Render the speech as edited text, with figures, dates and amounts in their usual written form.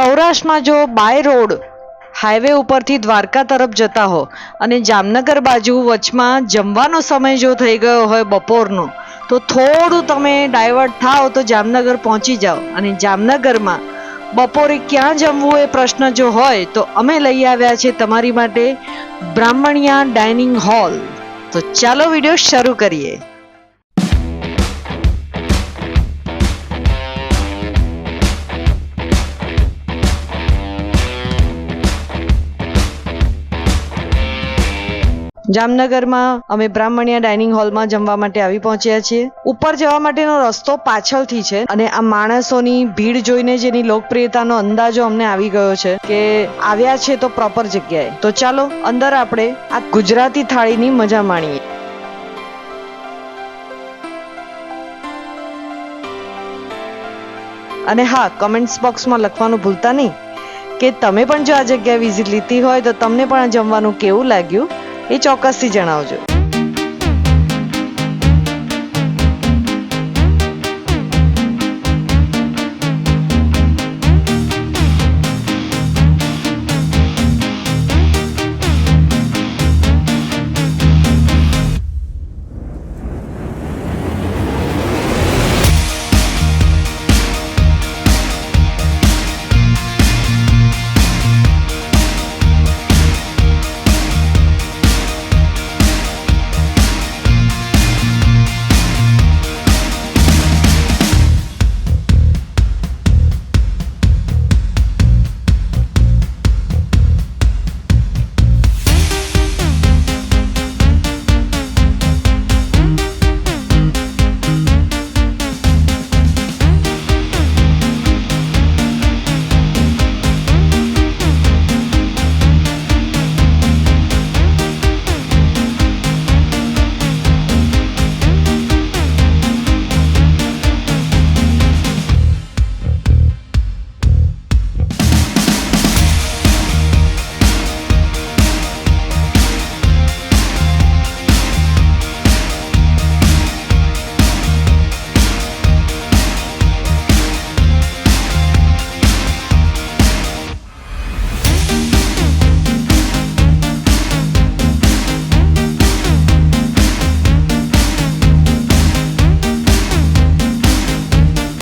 સૌરાષ્ટ્રમાં જો by road highway ઉપરથી દ્વારકા તરફ જતા હો અને જામનગર બાજુ વચમાં જમવાનો સમય જો થઈ ગયો હોય બપોરનો, તો થોડું તમે ડાયવર્ટ થાઓ તો જામનગર પહોંચી જાઓ. અને જામનગરમાં બપોરે ક્યાં જમવું એ પ્રશ્ન જો હોય તો અમે લઈ આવ્યા છે તમારી માટે બ્રાહ્મણિયા ડાઇનિંગ હોલ. તો ચાલો વિડીયો શરૂ કરીએ. જામનગરમાં અમે બ્રાહ્મણિયા ડાઇનિંગ હોલમાં જમવા માટે આવી પહોંચ્યા છીએ. ઉપર જવા માટેનો રસ્તો પાછળથી છે અને આ માણસોની ભીડ જોઈને જેની લોકપ્રિયતાનો અંદાજો અમને આવી ગયો છે કે આવ્યા છે તો પ્રોપર જગ્યાએ. તો ચાલો અંદર આપણે આ ગુજરાતી થાળીની મજા માણીએ. અને હા, કમેન્ટ્સ બોક્સમાં લખવાનું ભૂલતા નહીં કે તમે પણ જો આ જગ્યાએ વિઝિટ લીધી હોય તો તમને પણ જમવાનું કેવું લાગ્યું એ ચોક્કસથી જણાવજો.